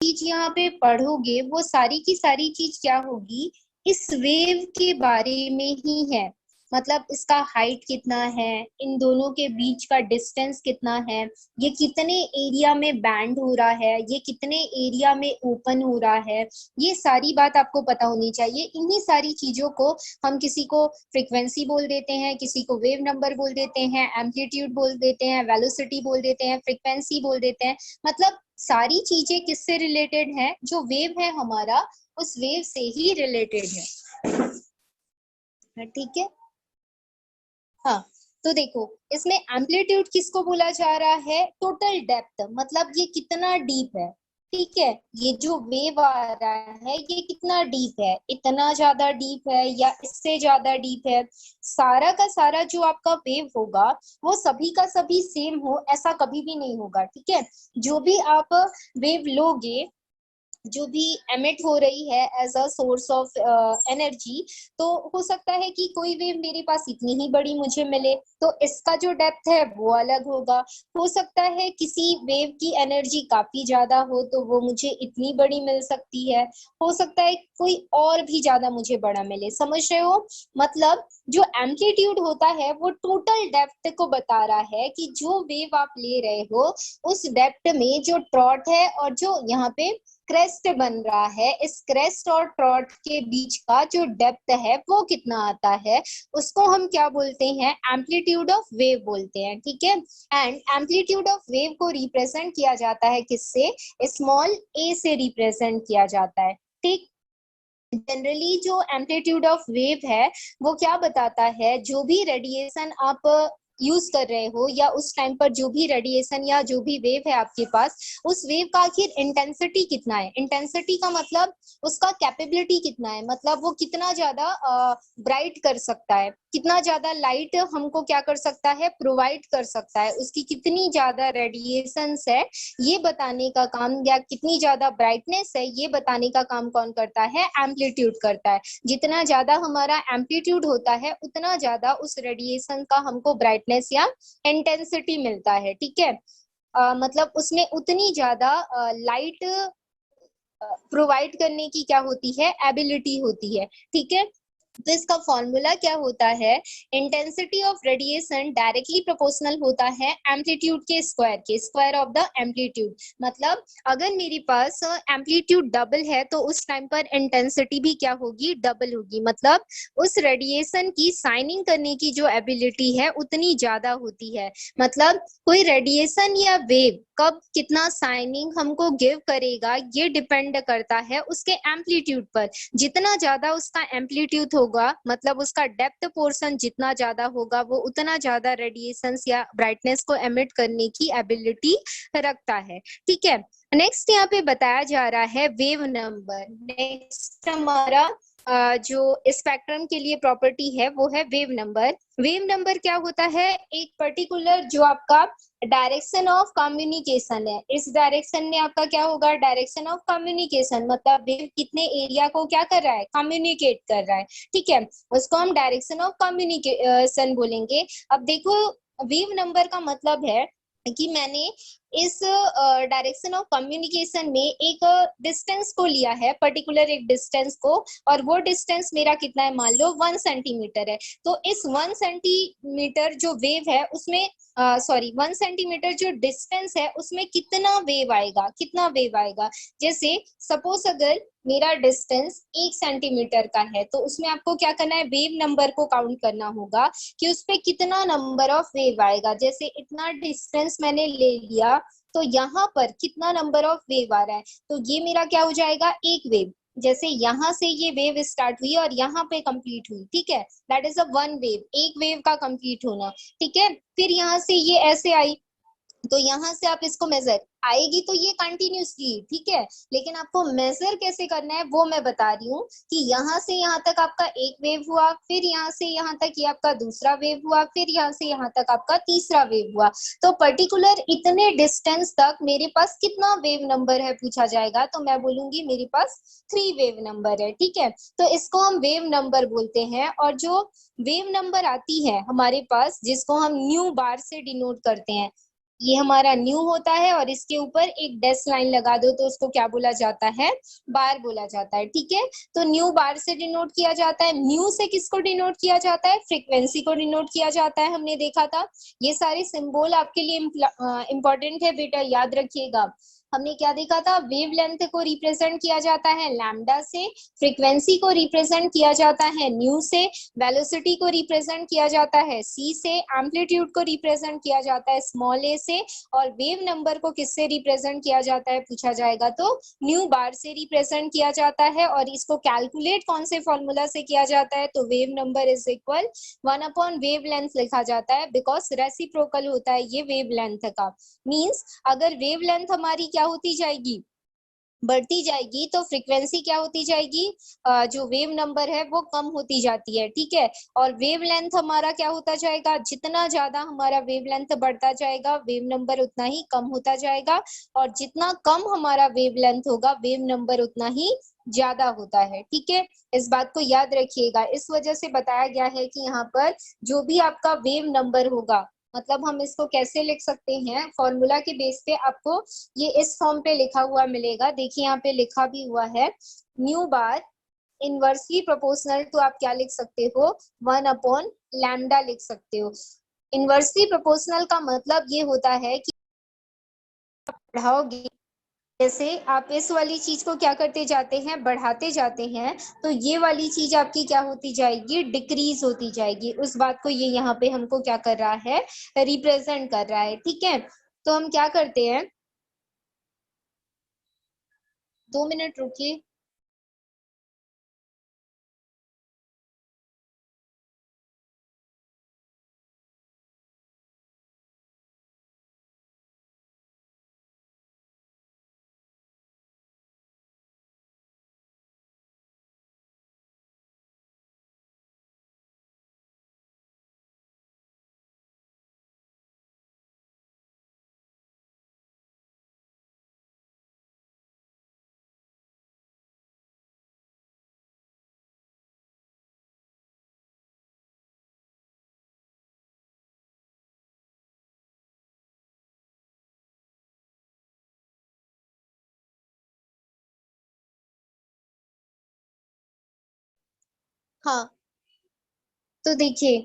चीज यहाँ पे पढ़ोगे वो सारी की सारी चीज क्या होगी, इस वेव के बारे में ही है। मतलब इसका हाइट कितना है, इन दोनों के बीच का डिस्टेंस कितना है, ये कितने एरिया में बैंड हो रहा है, ये कितने एरिया में ओपन हो रहा है, ये सारी बात आपको पता होनी चाहिए। इन्हीं सारी चीजों को हम किसी को फ्रीक्वेंसी बोल देते हैं, किसी को वेव नंबर बोल देते हैं, एम्पलीट्यूड बोल देते हैं, वेलोसिटी बोल देते हैं, फ्रीक्वेंसी बोल देते हैं। मतलब सारी चीजें किससे रिलेटेड है, जो वेव है हमारा उस वेव से ही रिलेटेड है। ठीक है। हाँ, तो देखो इसमें एम्पलीट्यूड किसको बोला जा रहा है, टोटल डेप्थ, मतलब ये कितना डीप है। ठीक है, ये जो वेव आ रहा है ये कितना डीप है, इतना ज्यादा डीप है या इससे ज्यादा डीप है। सारा का सारा जो आपका वेव होगा वो सभी का सभी सेम हो ऐसा कभी भी नहीं होगा। ठीक है, जो भी आप वेव लोगे, जो भी एमिट हो रही है as a source of energy, तो हो सकता है कि कोई वेव मेरे पास इतनी ही बड़ी मुझे मिले तो इसका जो डेप्थ है वो अलग होगा। हो सकता है किसी वेव की एनर्जी काफी ज्यादा हो तो वो मुझे इतनी बड़ी मिल सकती है, हो सकता है कोई और भी ज्यादा मुझे बड़ा मिले। समझ रहे हो? मतलब जो एम्पलीट्यूड होता है वो टोटल डेप्थ को बता रहा है कि जो वेव आप ले रहे हो उस डेप्थ में जो ट्रॉट है और जो यहाँ पे क्रेस्ट बन रहा है, इस क्रेस्ट और ट्रॉट के बीच का जो डेप्थ है वो कितना आता है, उसको हम क्या बोलते हैं, एम्पलीट्यूड ऑफ वेव बोलते हैं। ठीक है, एंड एम्पलीट्यूड ऑफ वेव को रिप्रेजेंट किया जाता है किससे, स्मॉल ए से रिप्रेजेंट किया जाता है। ठीक, जनरली जो एम्पलीट्यूड ऑफ वेव है वो क्या बताता है, जो भी रेडिएशन आप यूज कर रहे हो या उस टाइम पर जो भी रेडिएशन या जो भी वेव है आपके पास, उस वेव का आखिर इंटेंसिटी कितना है। इंटेंसिटी का मतलब उसका कैपेबिलिटी कितना है, मतलब वो कितना ज्यादा ब्राइट कर सकता है, कितना ज्यादा लाइट हमको क्या कर सकता है, प्रोवाइड कर सकता है, उसकी कितनी ज्यादा रेडिएशंस है ये बताने का काम, या कितनी ज्यादा ब्राइटनेस है ये बताने का काम कौन करता है, एम्पलीट्यूड करता है। जितना ज्यादा हमारा एम्पलीट्यूड होता है उतना ज्यादा उस रेडिएशन का हमको ब्राइटनेस या इंटेंसिटी मिलता है। ठीक है, मतलब उसमें उतनी ज्यादा लाइट प्रोवाइड करने की क्या होती है, एबिलिटी होती है। ठीक है, तो इसका फॉर्मूला क्या होता है, intensity of radiation directly proportional होता है एम्पलीट्यूड के, स्क्वायर ऑफ द एम्पलीट्यूड। मतलब अगर मेरे पास एम्पलीट्यूड डबल है तो उस टाइम पर इंटेंसिटी भी क्या होगी, डबल होगी। मतलब उस रेडिएशन की साइनिंग करने की जो एबिलिटी है उतनी ज्यादा होती है। मतलब कोई रेडिएशन या वेव कब कितना साइनिंग हमको गिव करेगा ये डिपेंड करता है उसके एम्पलीट्यूड पर। जितना ज्यादा उसका एम्पलीट्यूड होगा, मतलब उसका डेप्थ पोर्शन जितना ज्यादा होगा, वो उतना ज्यादा रेडिएशंस या ब्राइटनेस को एमिट करने की एबिलिटी रखता है। ठीक है, नेक्स्ट यहाँ पे बताया जा रहा है वेव नंबर। नेक्स्ट हमारा जो स्पेक्ट्रम के लिए प्रॉपर्टी है वो है वेव नंबर। वेव नंबर क्या होता है, एक पर्टिकुलर जो आपका डायरेक्शन ऑफ कम्युनिकेशन है, इस डायरेक्शन में आपका क्या होगा, डायरेक्शन ऑफ कम्युनिकेशन, मतलब वेव कितने एरिया को क्या कर रहा है, कम्युनिकेट कर रहा है। ठीक है, उसको हम डायरेक्शन ऑफ कम्युनिकेशन बोलेंगे। अब देखो वेव नंबर का मतलब है कि मैंने इस डायरेक्शन ऑफ कम्युनिकेशन में एक डिस्टेंस को लिया है, पर्टिकुलर एक डिस्टेंस को, और वो डिस्टेंस मेरा कितना है, मान लो 1 सेंटीमीटर है। तो इस 1 सेंटीमीटर जो वेव है उसमें सॉरी 1 सेंटीमीटर जो डिस्टेंस है उसमें कितना वेव आएगा, कितना वेव आएगा। जैसे सपोज अगर मेरा डिस्टेंस 1 सेंटीमीटर का है तो उसमें आपको क्या करना है, वेव नंबर को काउंट करना होगा कि उस पे कितना नंबर ऑफ वेव आएगा। जैसे इतना डिस्टेंस मैंने ले लिया तो यहाँ पर कितना नंबर ऑफ वेव आ रहा है, तो ये मेरा क्या हो जाएगा, एक वेव। जैसे यहाँ से ये वेव स्टार्ट हुई और यहाँ पे कंप्लीट हुई, ठीक है, that is a one wave, एक वेव का कंप्लीट होना। ठीक है, फिर यहाँ से ये ऐसे आई तो यहाँ से आप इसको मेजर आएगी तो ये कंटिन्यूसली, ठीक है, लेकिन आपको मेजर कैसे करना है वो मैं बता रही हूँ कि यहाँ से यहाँ तक आपका एक वेव हुआ, फिर यहाँ से यहाँ तक ये आपका दूसरा वेव हुआ, फिर यहाँ से यहाँ तक आपका तीसरा वेव हुआ। तो पर्टिकुलर इतने डिस्टेंस तक मेरे पास कितना वेव नंबर है पूछा जाएगा तो मैं बोलूंगी मेरे पास 3 वेव नंबर है। ठीक है, तो इसको हम वेव नंबर बोलते हैं। और जो वेव नंबर आती है हमारे पास जिसको हम न्यू बार से डिनोट करते हैं, ये हमारा न्यू होता है और इसके ऊपर एक डैश लाइन लगा दो तो उसको क्या बोला जाता है, बार बोला जाता है। ठीक है, तो न्यू बार से डिनोट किया जाता है। न्यू से किसको डिनोट किया जाता है, फ्रीक्वेंसी को डिनोट किया जाता है, हमने देखा था। ये सारे सिंबल आपके लिए इंपॉर्टेंट है बेटा, याद रखिएगा। हमने क्या देखा था, वेव लेंथ को रिप्रेजेंट किया जाता है लैम्डा से, फ्रीक्वेंसी को रिप्रेजेंट किया जाता है न्यू से, वेलोसिटी को रिप्रेजेंट किया जाता है सी से, एम्पलीट्यूड को रिप्रेजेंट किया जाता है स्मॉल ए से, और वेव नंबर को किससे रिप्रेजेंट किया जाता है पूछा जाएगा तो न्यू बार से रिप्रेजेंट किया जाता है। और इसको कैलकुलेट कौन से फॉर्मूला से किया जाता है, तो wave number is equal to length लिखा जाता है, बिकॉज रेसिप्रोकल होता है ये वेव लेंथ का। मीन्स अगर वेव लेंथ हमारी क्या होती जाएगी, बढ़ती जाएगी, तो फ्रीक्वेंसी क्या होती जाएगी, जो वेव नंबर है वो कम होती जाती है। ठीक है, और वेव लेंथ हमारा क्या होता जाएगा, जितना ज्यादा हमारा वेव लेंथ बढ़ता जाएगा वेव नंबर उतना ही कम होता जाएगा, और जितना कम हमारा वेव लेंथ होगा वेव नंबर उतना ही ज्यादा होता है। ठीक है, इस बात को याद रखिएगा। इस वजह से बताया गया है कि यहाँ पर जो भी आपका वेव नंबर होगा, मतलब हम इसको कैसे लिख सकते हैं, फॉर्मूला के बेस पे आपको ये इस फॉर्म पे लिखा हुआ मिलेगा। देखिए यहाँ पे लिखा भी हुआ है, nu bar inversely proportional to, आप क्या लिख सकते हो, 1/लैम्डा लिख सकते हो। इनवर्सली प्रोपोर्शनल का मतलब ये होता है कि बढ़ाओगे, जैसे आप इस वाली चीज को क्या करते जाते हैं, बढ़ाते जाते हैं, तो ये वाली चीज आपकी क्या होती जाएगी, डिक्रीज होती जाएगी। उस बात को ये यहाँ पे हमको क्या कर रहा है, रिप्रेजेंट कर रहा है। ठीक है, तो हम क्या करते हैं, 2 मिनट रुकिए। हाँ, तो देखिए,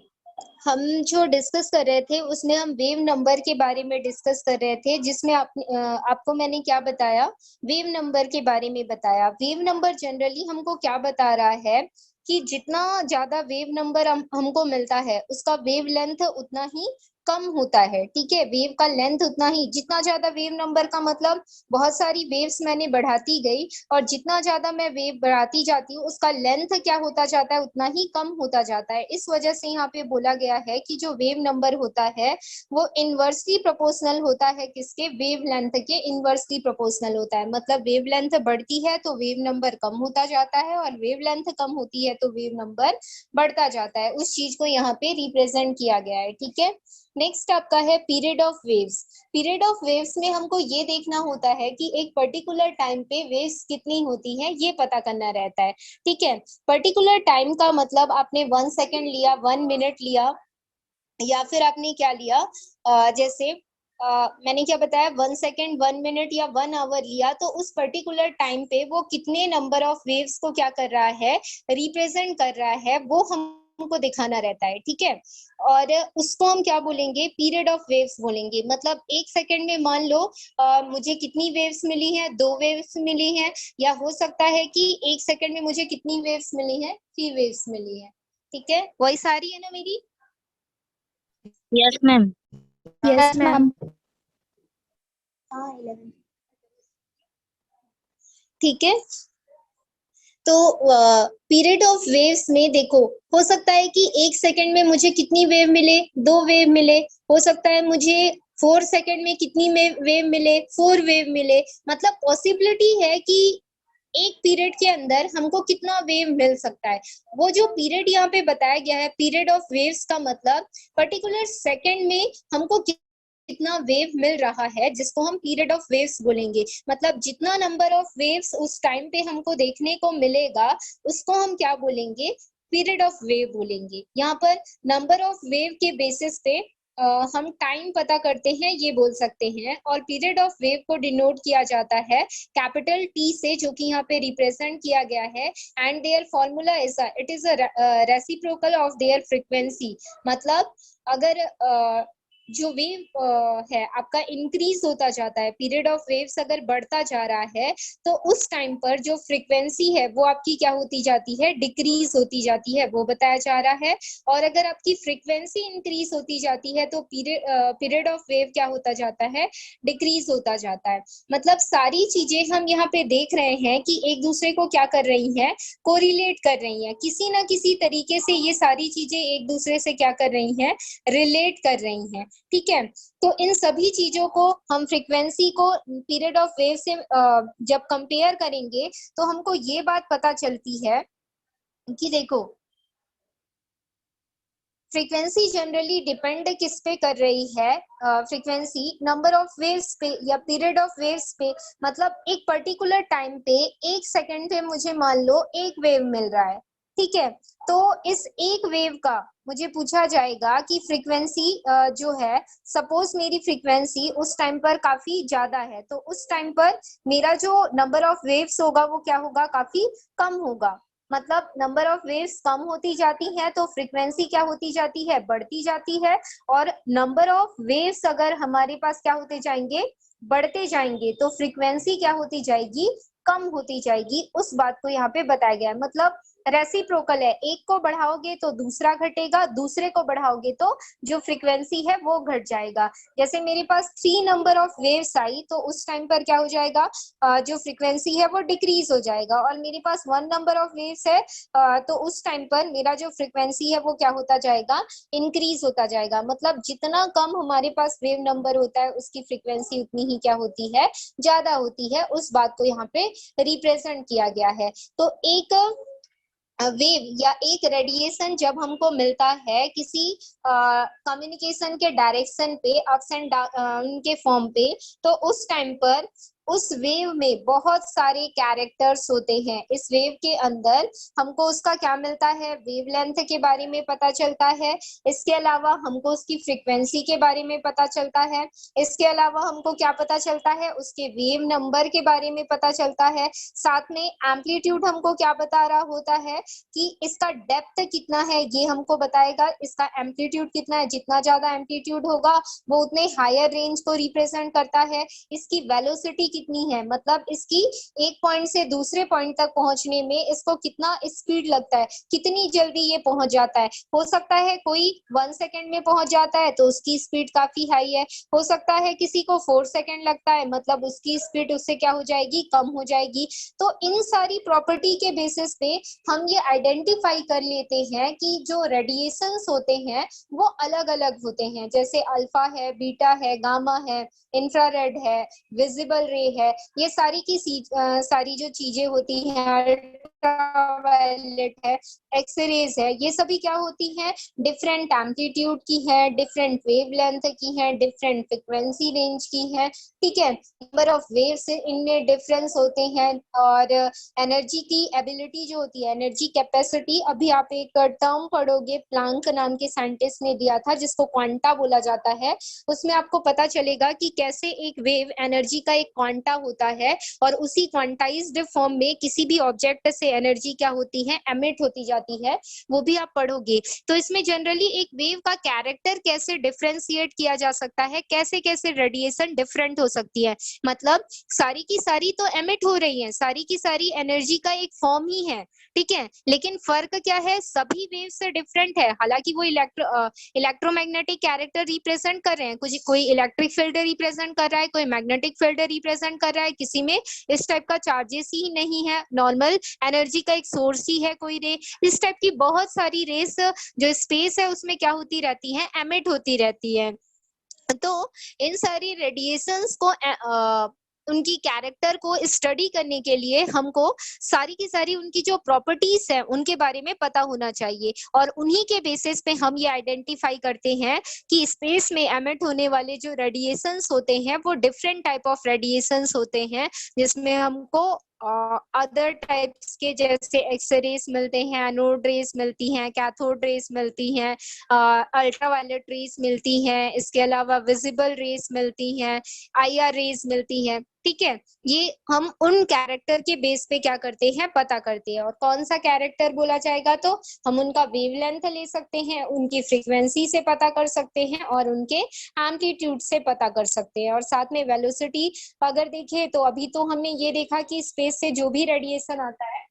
हम जो डिस्कस कर रहे थे उसमें हम वेव नंबर के बारे में डिस्कस कर रहे थे, जिसमें आपको मैंने क्या बताया, वेव नंबर के बारे में बताया। वेव नंबर जनरली हमको क्या बता रहा है कि जितना ज्यादा वेव नंबर हमको मिलता है उसका वेव लेंथ उतना ही कम होता है। ठीक है, वेव का लेंथ उतना ही, जितना ज्यादा वेव नंबर का मतलब बहुत सारी वेव्स मैंने बढ़ाती गई, और जितना ज्यादा मैं वेव बढ़ाती जाती हूँ उसका लेंथ क्या होता जाता है, उतना ही कम होता जाता है। इस वजह से यहाँ पे बोला गया है कि जो वेव नंबर होता है वो इनवर्सली प्रोपोर्शनल होता है, किसके, वेव लेंथ के इनवर्सली प्रोपोर्शनल होता है। मतलब वेव लेंथ बढ़ती है तो वेव नंबर कम होता जाता है, और वेव लेंथ कम होती है तो वेव नंबर बढ़ता जाता है। उस चीज को यहाँ पे रिप्रेजेंट किया गया है। ठीक है, नेक्स्ट आपका है period of waves. Period of waves में हमको ये देखना होता है कि एक पर्टिकुलर टाइम पे वेव्स कितनी होती है, ये पता करना रहता है। ठीक है, पर्टिकुलर टाइम का मतलब आपने 1 सेकेंड लिया, 1 मिनट लिया, या फिर आपने क्या लिया, जैसे मैंने क्या बताया, 1 सेकेंड, 1 मिनट या 1 आवर लिया, तो उस पर्टिकुलर टाइम पे वो कितने नंबर ऑफ वेव्स को क्या कर रहा है, रिप्रेजेंट कर रहा है, वो हमको दिखाना रहता है। ठीक है, और उसको हम क्या बोलेंगे, पीरियड ऑफ वेव्स बोलेंगे। मतलब 1 सेकेंड में मान लो मुझे कितनी वेव्स मिली हैं, 2 वेव्स मिली हैं, या हो सकता है कि 1 सेकेंड में मुझे कितनी वेव्स मिली हैं, 3 वेव्स मिली हैं। ठीक है, वॉइस आ रही है ना मेरी? Yes ma'am. Yes ma'am. हाँ, 11। ठीक है, तो पीरियड ऑफ वेव्स में देखो, हो सकता है कि 1 सेकेंड में मुझे कितनी वेव मिले, 2 वेव मिले, हो सकता है मुझे 4 सेकेंड में कितनी वेव मिले, 4 वेव मिले। मतलब पॉसिबिलिटी है कि एक पीरियड के अंदर हमको कितना वेव मिल सकता है। वो जो पीरियड यहाँ पे बताया गया है, पीरियड ऑफ वेव्स का मतलब पर्टिकुलर सेकेंड में हमको कितना वेव मिल रहा है, जिसको हम पीरियड ऑफ वेव्स बोलेंगे। मतलब जितना नंबर ऑफ वेव्स उस टाइम पे हमको देखने को मिलेगा उसको हम क्या बोलेंगे, पीरियड ऑफ वेव बोलेंगे। यहाँ पर नंबर ऑफ वेव के बेसिस पे हम टाइम पता करते हैं ये बोल सकते हैं। और पीरियड ऑफ वेव को डिनोट किया जाता है कैपिटल टी से, जो कि यहाँ पे रिप्रेजेंट किया गया है। And their formula is it is a reciprocal of their frequency. मतलब अगर जो वेव है आपका इंक्रीज होता जाता है, पीरियड ऑफ वेव्स अगर बढ़ता जा रहा है, तो उस टाइम पर जो फ्रीक्वेंसी है वो आपकी क्या होती जाती है, डिक्रीज होती जाती है, वो बताया जा रहा है। और अगर आपकी फ्रीक्वेंसी इंक्रीज होती जाती है तो पीरियड ऑफ वेव क्या होता जाता है, डिक्रीज होता जाता है। मतलब सारी चीजें हम यहाँ पे देख रहे हैं कि एक दूसरे को क्या कर रही हैं, कोरिलेट कर रही हैं, किसी ना किसी तरीके से ये सारी चीजें एक दूसरे से क्या कर रही हैं, रिलेट कर रही हैं। ठीक है, तो इन सभी चीजों को हम फ्रीक्वेंसी को पीरियड ऑफ वेव से जब कंपेयर करेंगे तो हमको ये बात पता चलती है कि देखो, फ्रीक्वेंसी जनरली डिपेंड किस पे कर रही है, फ्रीक्वेंसी नंबर ऑफ वेव्स पे या पीरियड ऑफ वेव्स पे। मतलब एक पर्टिकुलर टाइम पे, एक सेकंड पे मुझे मान लो एक वेव मिल रहा है, ठीक है। तो इस एक वेव का मुझे पूछा जाएगा कि फ्रीक्वेंसी जो है, सपोज मेरी फ्रीक्वेंसी उस टाइम पर काफी ज्यादा है, तो उस टाइम पर मेरा जो नंबर ऑफ वेव्स होगा वो क्या होगा, काफी कम होगा। मतलब नंबर ऑफ वेव्स कम होती जाती है तो फ्रीक्वेंसी क्या होती जाती है, बढ़ती जाती है। और नंबर ऑफ वेव्स अगर हमारे पास क्या होते जाएंगे, बढ़ते जाएंगे, तो फ्रीक्वेंसी क्या होती जाएगी, कम होती जाएगी। उस बात को यहाँ पे बताया गया है। मतलब रेसिप्रोकल है, एक को बढ़ाओगे तो दूसरा घटेगा, दूसरे को बढ़ाओगे तो जो फ्रीक्वेंसी है वो घट जाएगा। जैसे मेरे पास 3 नंबर ऑफ वेव्स आई तो उस टाइम पर क्या हो जाएगा, जो फ्रीक्वेंसी है वो डिक्रीज हो जाएगा। और मेरे पास 1 नंबर ऑफ वेव्स है, तो उस टाइम पर मेरा जो फ्रीक्वेंसी है वो क्या होता जाएगा, इंक्रीज होता जाएगा। मतलब जितना कम हमारे पास वेव नंबर होता है उसकी फ्रीक्वेंसी उतनी ही क्या होती है, ज्यादा होती है। उस बात को यहाँ पे रिप्रेजेंट किया गया है। तो एक वेव या एक रेडिएशन जब हमको मिलता है किसी कम्युनिकेशन के डायरेक्शन पे, अप्स एंड डाउन के फॉर्म पे, तो उस टाइम पर उस वेव में बहुत सारे कैरेक्टर्स होते हैं। इस वेव के अंदर हमको उसका क्या मिलता है, वेवलेंथ के बारे में पता चलता है। इसके अलावा हमको उसकी फ्रीक्वेंसी के बारे में पता चलता है। इसके अलावा हमको क्या पता चलता है, उसके वेव नंबर के बारे में पता चलता है। साथ में एम्पलीट्यूड हमको क्या बता रहा होता है कि इसका डेप्थ कितना है, ये हमको बताएगा। इसका एम्पलीट्यूड कितना है, जितना ज्यादा एम्पलीट्यूड होगा वो उतने हायर रेंज को रिप्रेजेंट करता है। इसकी वेलोसिटी कितनी है, मतलब इसकी एक पॉइंट से दूसरे पॉइंट तक पहुंचने में इसको कितना स्पीड लगता है, कितनी जल्दी ये पहुंच जाता है। हो सकता है कोई 1 सेकेंड में पहुंच जाता है तो उसकी स्पीड काफी हाई है, हो सकता है किसी को 4 सेकेंड लगता है, मतलब उसकी स्पीड उससे क्या हो जाएगी, कम हो जाएगी। तो इन सारी प्रॉपर्टी के बेसिस पे हम ये आइडेंटिफाई कर लेते हैं कि जो रेडिएशंस होते हैं वो अलग अलग होते हैं। जैसे अल्फा है, बीटा है, गामा है, इंफ्रारेड है, विजिबल रे है। ये सारी की सारी जो चीजें होती हैं, अल्ट्रावायलेट है, एक्सरेज है, ये सभी क्या होती हैं, डिफरेंट एम्पलीट्यूड की है, डिफरेंट वेवलेंथ की है, डिफरेंट फ्रीक्वेंसी रेंज की है। ठीक है, नंबर ऑफ वेव्स इनमें डिफरेंस होते हैं। और एनर्जी की एबिलिटी जो होती है, एनर्जी कैपेसिटी, अभी आप एक टर्म पढ़ोगे, प्लांक नाम के साइंटिस्ट ने दिया था जिसको क्वांटा बोला जाता है। उसमें आपको पता चलेगा कि कैसे एक वेव एनर्जी का एक क्वांटा होता है और उसी क्वांटाइज्ड फॉर्म में किसी भी ऑब्जेक्ट से एनर्जी क्या होती है, एमिट होती जाती है, वो भी आप पढ़ोगे। तो इसमें जनरली एक वेव का कैरेक्टर कैसे डिफरेंशिएट किया जा सकता है, कैसे कैसे रेडिएशन डिफरेंट हो सकती है। मतलब सारी की सारी तो एमिट हो रही है, सारी की सारी एनर्जी का एक फॉर्म ही है, ठीक है, लेकिन फर्क क्या है, सभी वेव से डिफरेंट है। हालांकि वो इलेक्ट्रोमैग्नेटिक कैरेक्टर रिप्रेजेंट कर रहे हैं, कुछ कोई इलेक्ट्रिक फील्ड रिप्रेजेंट कर रहा है, कोई मैग्नेटिक फील्ड रिप्रेजेंट कर रहा है, किसी में इस टाइप का चार्जेस ही नहीं है, नॉर्मल एनर्जी का एक सोर्स ही है कोई रे। इस टाइप की बहुत सारी रेस जो स्पेस है उसमें क्या होती रहती है, एमिट होती रहती है। तो इन सारी रेडिएशंस को उनकी कैरेक्टर को स्टडी करने के लिए हमको सारी की सारी उनकी जो प्रॉपर्टीज है उनके बारे में पता होना चाहिए। और उन्हीं के बेसिस पे हम ये आइडेंटिफाई करते हैं कि स्पेस में एमिट होने वाले जो रेडिएशंस होते हैं वो डिफरेंट टाइप ऑफ रेडिएशंस होते हैं, जिसमें हमको अदर टाइप्स के जैसे एक्सरेज मिलते हैं, एनोड रेज मिलती हैं, कैथोड रेज मिलती हैं, अल्ट्रावायलेट रेज मिलती हैं, इसके अलावा विजिबल रेज मिलती हैं, आईआर रेज मिलती हैं। ठीक है, ये हम उन कैरेक्टर के बेस पे क्या करते हैं, पता करते हैं। और कौन सा कैरेक्टर बोला जाएगा, तो हम उनका वेवलेंथ ले सकते हैं, उनकी फ्रीक्वेंसी से पता कर सकते हैं, और उनके एम्पलीट्यूड से पता कर सकते हैं। और साथ में वेलोसिटी अगर देखें तो अभी तो हमने ये देखा कि स्पेस से जो भी रेडिएशन आता है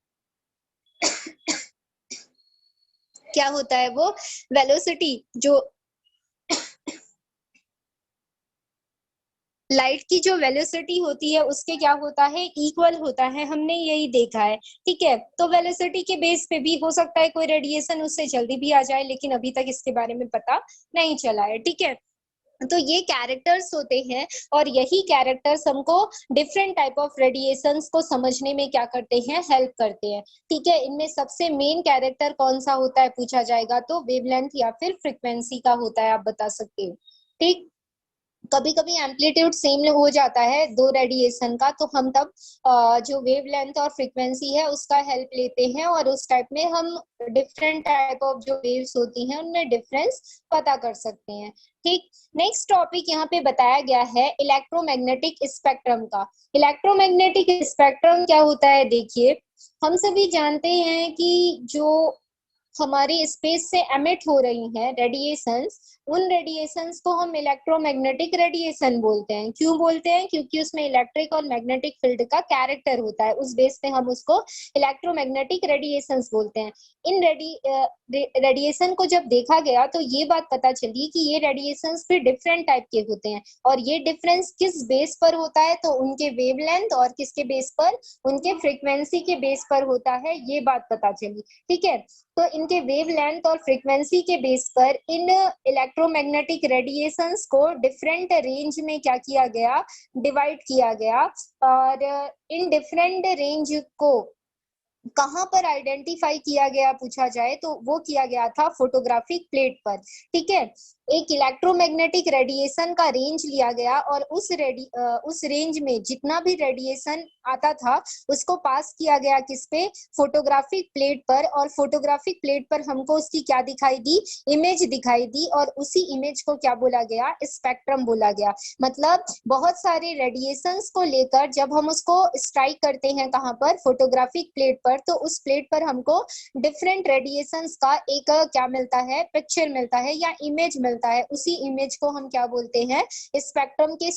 क्या होता है, वो वेलोसिटी जो लाइट की जो वेलोसिटी होती है उसके क्या होता है, इक्वल होता है, हमने यही देखा है। ठीक है, तो वेलोसिटी के बेस पे भी हो सकता है कोई रेडिएशन उससे जल्दी भी आ जाए, लेकिन अभी तक इसके बारे में पता नहीं चला है। ठीक है, तो ये कैरेक्टर्स होते हैं, और यही कैरेक्टर्स हमको डिफरेंट टाइप ऑफ रेडिएशंस को समझने में क्या करते हैं, हेल्प करते हैं। ठीक है, इनमें सबसे मेन कैरेक्टर कौन सा होता है पूछा जाएगा तो वेवलेंथ या फिर फ्रीक्वेंसी का होता है, आप बता सकते हो। ठीक, कभी कभी एम्पलीट्यूड सेम हो जाता है दो रेडिएशन का, तो हम तब जो वेवलेंथ और फ्रीक्वेंसी है उसका हेल्प लेते हैं, और उस टाइप में हम डिफरेंट टाइप ऑफ जो वेव्स होती हैं उनमें डिफरेंस पता कर सकते हैं। ठीक, नेक्स्ट टॉपिक यहाँ पे बताया गया है इलेक्ट्रोमैग्नेटिक स्पेक्ट्रम का। इलेक्ट्रोमैग्नेटिक स्पेक्ट्रम क्या होता है, देखिए हम सभी जानते हैं कि जो हमारी स्पेस से एमिट हो रही हैं रेडिएशंस, उन रेडिएशंस को हम इलेक्ट्रोमैग्नेटिक रेडिएशन बोलते हैं। क्यों बोलते हैं, क्योंकि उसमें इलेक्ट्रिक और मैग्नेटिक फील्ड का कैरेक्टर होता है, उस बेस पे हम उसको इलेक्ट्रोमैग्नेटिक रेडिएशंस बोलते हैं। इन रेडिएशन को जब देखा गया तो ये बात पता चली कि ये रेडिएशंस भी डिफरेंट टाइप के होते हैं, और ये डिफरेंस किस बेस पर होता है, तो उनके वेवलेंथ और किसके बेस पर, उनके फ्रीक्वेंसी के बेस पर होता है, ये बात पता चली। ठीक है, तो इनके वेवलेंथ और फ्रीक्वेंसी के बेस पर इन इलेक्ट्रोमैग्नेटिक रेडिएशंस को डिफरेंट रेंज में क्या किया गया, डिवाइड किया गया। और इन डिफरेंट रेंज को कहां पर आइडेंटिफाई किया गया पूछा जाए तो वो किया गया था फोटोग्राफिक प्लेट पर। ठीक है, एक इलेक्ट्रोमैग्नेटिक रेडिएशन का रेंज लिया गया, और उस रेंज में जितना भी रेडिएशन आता था उसको पास किया गया किस पे, फोटोग्राफिक प्लेट पर। और फोटोग्राफिक प्लेट पर हमको उसकी क्या दिखाई दी, इमेज दिखाई दी, और उसी इमेज को क्या बोला गया, स्पेक्ट्रम बोला गया। मतलब बहुत सारे रेडिएशंस को लेकर जब हम उसको स्ट्राइक करते हैं कहां पर, फोटोग्राफिक प्लेट पर, तो उस प्लेट पर हमको डिफरेंट रेडिएशंस का एक क्या मिलता है, पिक्चर मिलता है या इमेज मिलता है। उसी इमेज को हम क्या बोलते हैं, स्पेक्ट्रम के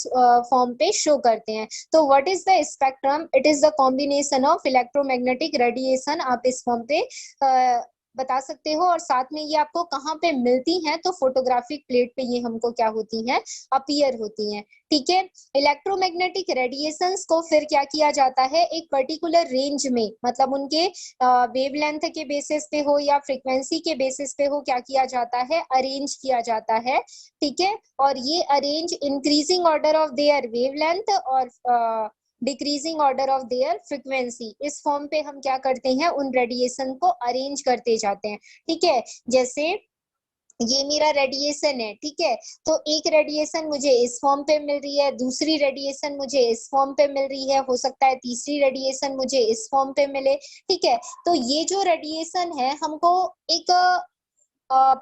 फॉर्म पे शो करते हैं। तो what is the spectrum, it is the combination of electromagnetic radiation, आप इस फॉर्म पे बता सकते हो। और साथ में ये आपको कहाँ पे मिलती हैं, तो फोटोग्राफिक प्लेट पे ये हमको क्या होती हैं, अपीयर होती हैं। ठीक है, इलेक्ट्रोमैग्नेटिक रेडिएशंस को फिर क्या किया जाता है, एक पर्टिकुलर रेंज में, मतलब उनके वेवलेंथ के बेसिस पे हो या फ्रीक्वेंसी के बेसिस पे हो, क्या किया जाता है, अरेंज किया जाता है। ठीक है, और ये arrange increasing order of their wavelength और decreasing order of their frequency, इस फॉर्म पे हम क्या करते हैं, उन रेडिएशन को अरेंज करते जाते हैं। ठीक है, जैसे ये मेरा रेडिएशन है, ठीक है, तो एक रेडिएशन मुझे इस फॉर्म पे मिल रही है, दूसरी रेडिएशन मुझे इस फॉर्म पे मिल रही है, हो सकता है तीसरी रेडिएशन मुझे इस फॉर्म पे मिले। ठीक है, तो ये जो रेडिएशन है हमको एक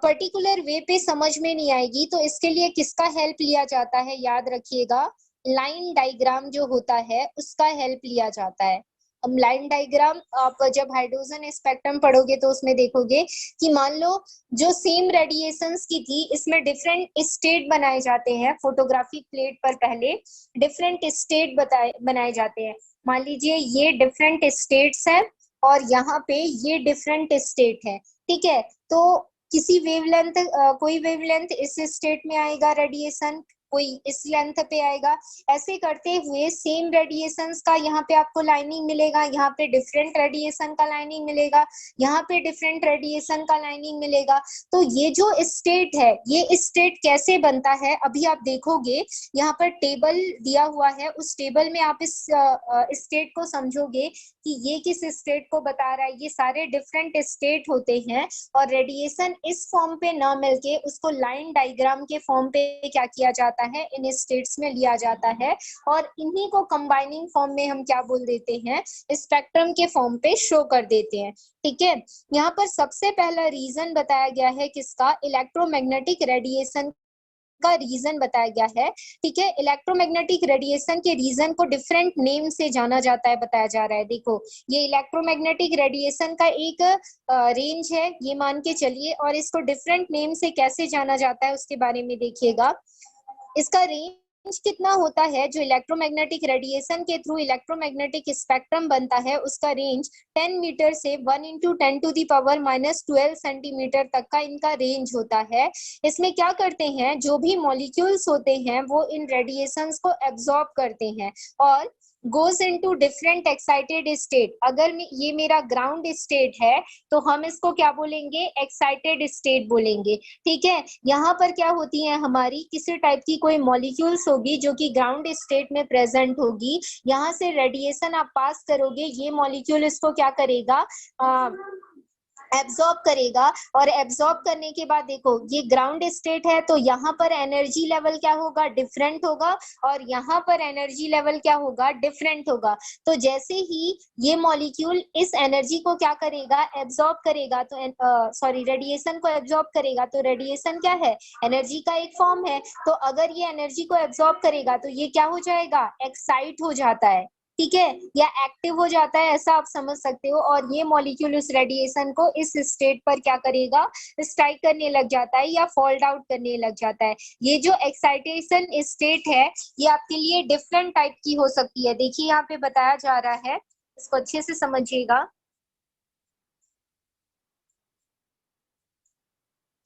पर्टिकुलर वे पे समझ में नहीं आएगी, तो इसके लिए किसका हेल्प लिया जाता है, याद रखिएगा, लाइन डायग्राम जो होता है उसका हेल्प लिया जाता है। अब लाइन डायग्राम आप जब हाइड्रोजन स्पेक्ट्रम पढ़ोगे तो उसमें देखोगे कि मान लो जो सेम रेडिएशंस की थी, इसमें डिफरेंट स्टेट बनाए जाते हैं। फोटोग्राफिक प्लेट पर पहले डिफरेंट स्टेट बनाए जाते हैं। मान लीजिए ये डिफरेंट स्टेट्स है, और यहाँ पे ये डिफरेंट स्टेट है। ठीक है, तो किसी वेवलेंथ कोई वेवलेंथ इस स्टेट में आएगा रेडिएशन, कोई इस लेंथ पे आएगा। ऐसे करते हुए सेम रेडिएशंस का यहाँ पे आपको लाइनिंग मिलेगा, यहाँ पे डिफरेंट रेडिएशन का लाइनिंग मिलेगा, यहाँ पे डिफरेंट रेडिएशन का लाइनिंग मिलेगा। तो ये जो स्टेट है, ये स्टेट कैसे बनता है, अभी आप देखोगे यहाँ पर टेबल दिया हुआ है, उस टेबल में आप इस स्टेट को समझोगे कि ये किस स्टेट को बता रहा है। ये सारे डिफरेंट स्टेट होते हैं, और रेडिएशन इस फॉर्म पे ना मिलके उसको लाइन डायग्राम के फॉर्म पे क्या किया जाता जाता है, इन स्टेट्स में लिया जाता है और इन्हीं को कंबाइनिंग फॉर्म में हम क्या बोल देते हैं, स्पेक्ट्रम के फॉर्म पे शो कर देते हैं। ठीक है, यहाँ पर सबसे पहला रीजन बताया गया है किसका, इलेक्ट्रोमैग्नेटिक रेडिएशन का रीजन बताया गया है। ठीक है, इलेक्ट्रोमैग्नेटिक रेडिएशन के रीजन को डिफरेंट नेम से जाना जाता है, बताया जा रहा है। देखो, ये इलेक्ट्रोमैग्नेटिक रेडिएशन का एक रेंज है, ये मान के चलिए, और इसको डिफरेंट नेम से कैसे जाना जाता है उसके बारे में देखिएगा। इसका रेंज कितना होता है, जो इलेक्ट्रोमैग्नेटिक रेडिएशन के थ्रू इलेक्ट्रोमैग्नेटिक स्पेक्ट्रम बनता है, उसका रेंज 10 मीटर से 1 × 10⁻⁻12 सेंटीमीटर तक का इनका रेंज होता है। इसमें क्या करते हैं, जो भी मॉलिक्यूल्स होते हैं वो इन रेडिएशंस को एब्जॉर्ब करते हैं और goes into different excited state. अगर ये मेरा ग्राउंड स्टेट है तो हम इसको क्या बोलेंगे, एक्साइटेड स्टेट बोलेंगे। ठीक है, यहाँ पर क्या होती है, हमारी किसी टाइप की कोई मॉलिक्यूल्स होगी जो कि ग्राउंड स्टेट में प्रेजेंट होगी, यहाँ से रेडिएशन आप पास करोगे, ये मॉलिक्यूल इसको क्या करेगा, एब्जॉर्ब करेगा, और एब्जॉर्ब करने के बाद देखो ये ग्राउंड स्टेट है तो यहाँ पर एनर्जी लेवल क्या होगा, डिफरेंट होगा, और यहाँ पर एनर्जी लेवल क्या होगा, डिफरेंट होगा। तो जैसे ही ये मॉलिक्यूल इस एनर्जी को क्या करेगा, एब्जॉर्ब करेगा, तो सॉरी रेडिएशन को एब्जॉर्ब करेगा, तो रेडिएशन क्या है, एनर्जी का एक फॉर्म है। तो अगर ये एनर्जी को एब्जॉर्ब करेगा तो ये क्या हो जाएगा, एक्साइट हो जाता है। ठीक है, या एक्टिव हो जाता है, ऐसा आप समझ सकते हो। और ये मॉलिक्यूल उस रेडिएशन को इस स्टेट पर क्या करेगा, स्ट्राइक करने लग जाता है या फॉल आउट करने लग जाता है। ये जो एक्साइटेशन स्टेट है ये आपके लिए डिफरेंट टाइप की हो सकती है। देखिए यहाँ पे बताया जा रहा है, इसको अच्छे से समझिएगा।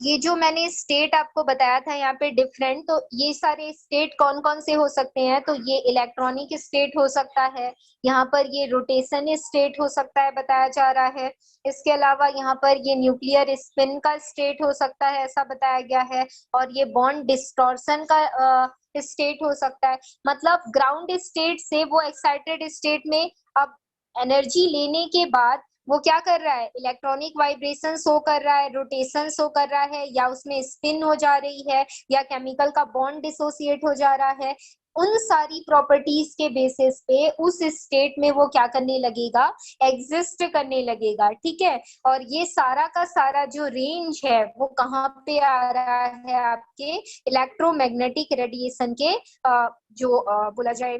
ये जो मैंने स्टेट आपको बताया था यहाँ पे डिफरेंट, तो ये सारे स्टेट कौन कौन से हो सकते हैं, तो ये इलेक्ट्रॉनिक स्टेट हो सकता है, यहाँ पर ये रोटेशन स्टेट हो सकता है, बताया जा रहा है। इसके अलावा यहाँ पर ये न्यूक्लियर स्पिन का स्टेट हो सकता है, ऐसा बताया गया है। और ये बॉन्ड डिस्टॉर्शन का स्टेट हो सकता है। मतलब ग्राउंड स्टेट से वो एक्साइटेड स्टेट में अब एनर्जी लेने के बाद वो क्या कर रहा है, इलेक्ट्रॉनिक वाइब्रेशन शो कर रहा है, रोटेशन शो कर रहा है, या उसमें स्पिन हो जा रही है, या केमिकल का बॉन्ड डिसोसिएट हो जा रहा है। उन सारी प्रॉपर्टीज के बेसिस पे उस स्टेट में वो क्या करने लगेगा, एग्जिस्ट करने लगेगा। ठीक है, और ये सारा का सारा जो रेंज है वो कहाँ पे आ रहा है, आपके इलेक्ट्रोमैग्नेटिक रेडिएशन के जो बोला जाए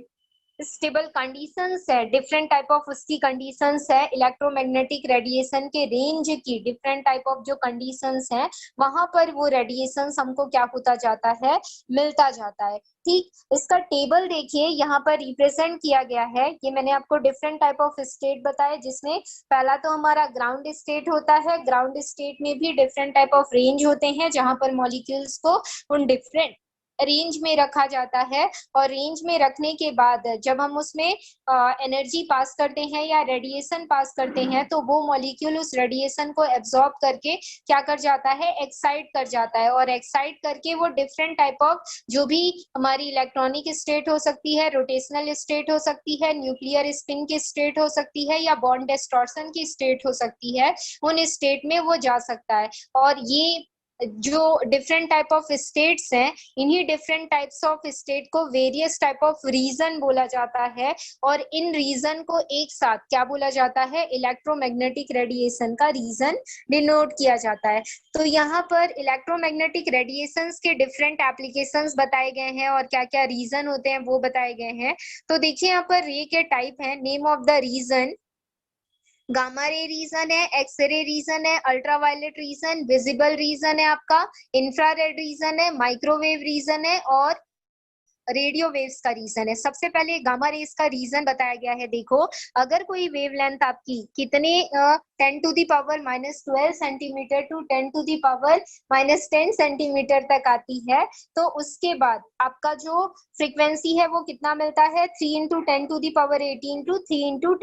स्टेबल कंडीशंस है, डिफरेंट टाइप ऑफ उसकी कंडीशंस है, इलेक्ट्रोमैग्नेटिक रेडिएशन के रेंज की डिफरेंट टाइप ऑफ जो कंडीशंस हैं, वहां पर वो रेडिएशन हमको क्या होता जाता है, मिलता जाता है। ठीक, इसका टेबल देखिए यहाँ पर रिप्रेजेंट किया गया है। ये मैंने आपको डिफरेंट टाइप ऑफ स्टेट बताए, जिसमें पहला तो हमारा ग्राउंड स्टेट होता है। ग्राउंड स्टेट में भी डिफरेंट टाइप ऑफ रेंज होते हैं, जहां पर मॉलिक्यूल्स को उन डिफरेंट रेंज में रखा जाता है, और रेंज में रखने के बाद जब हम उसमें एनर्जी पास करते हैं या रेडिएशन पास करते हैं, तो वो मॉलिक्यूल उस रेडिएशन को एब्जॉर्ब करके क्या कर जाता है, एक्साइट कर जाता है, और एक्साइट करके वो डिफरेंट टाइप ऑफ जो भी हमारी इलेक्ट्रॉनिक स्टेट हो सकती है, रोटेशनल स्टेट हो सकती है, न्यूक्लियर स्पिन की स्टेट हो सकती है, या बॉन्ड डिस्टॉर्शन की स्टेट हो सकती है, उन स्टेट में वो जा सकता है। और ये जो डिफरेंट टाइप ऑफ स्टेट्स हैं, इन्हीं डिफरेंट टाइप्स ऑफ स्टेट को वेरियस टाइप ऑफ रीजन बोला जाता है, और इन रीजन को एक साथ क्या बोला जाता है, इलेक्ट्रोमैग्नेटिक रेडिएशन का रीजन डिनोट किया जाता है। तो यहाँ पर इलेक्ट्रोमैग्नेटिक रेडिएशंस के डिफरेंट एप्लीकेशंस बताए गए हैं, और क्या क्या रीजन होते हैं वो बताए गए हैं। तो देखिए यहाँ पर रे के टाइप है, name of the region, gamma ray region है, एक्सरे रीजन है, अल्ट्रावायलेट रीजन, विजिबल रीजन है आपका, इंफ्रारेड रीजन है, माइक्रोवेव रीजन है, और रेडियो वेव्स का रीजन है। सबसे पहले गामा रेस का रीजन बताया गया है। देखो, अगर कोई वेवलेंथ आपकी कितने 10⁻⁻12 सेंटीमीटर टू 10⁻⁻10 सेंटीमीटर तक आती है, तो उसके बाद आपका जो फ्रीक्वेंसी है वो कितना मिलता है, 3 × 10⁻18 टू 3 ×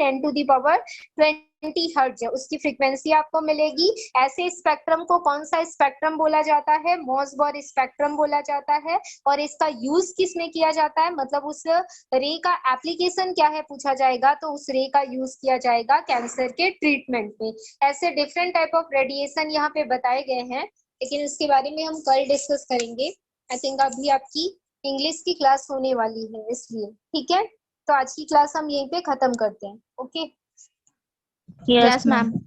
10⁻20 हर्ट्ज है, उसकी फ्रीक्वेंसी आपको मिलेगी। ऐसे स्पेक्ट्रम को कौन सा स्पेक्ट्रम बोला जाता है, मोसबॉर स्पेक्ट्रम बोला जाता है। और इसका यूज किस में किया जाता है, मतलब उस रे का एप्लीकेशन क्या है पूछा जाएगा, तो उस रे का यूज किया जाएगा कैंसर के ट्रीटमेंट में। ऐसे डिफरेंट टाइप ऑफ रेडिएशन यहाँ पे बताए गए हैं, लेकिन इसके बारे में हम कल डिस्कस करेंगे। आई थिंक अभी आपकी इंग्लिश की क्लास होने वाली है इसलिए, ठीक है। तो आज की क्लास हम यहीं पे खत्म करते हैं। Okay yes yes ma'am. Ma'am.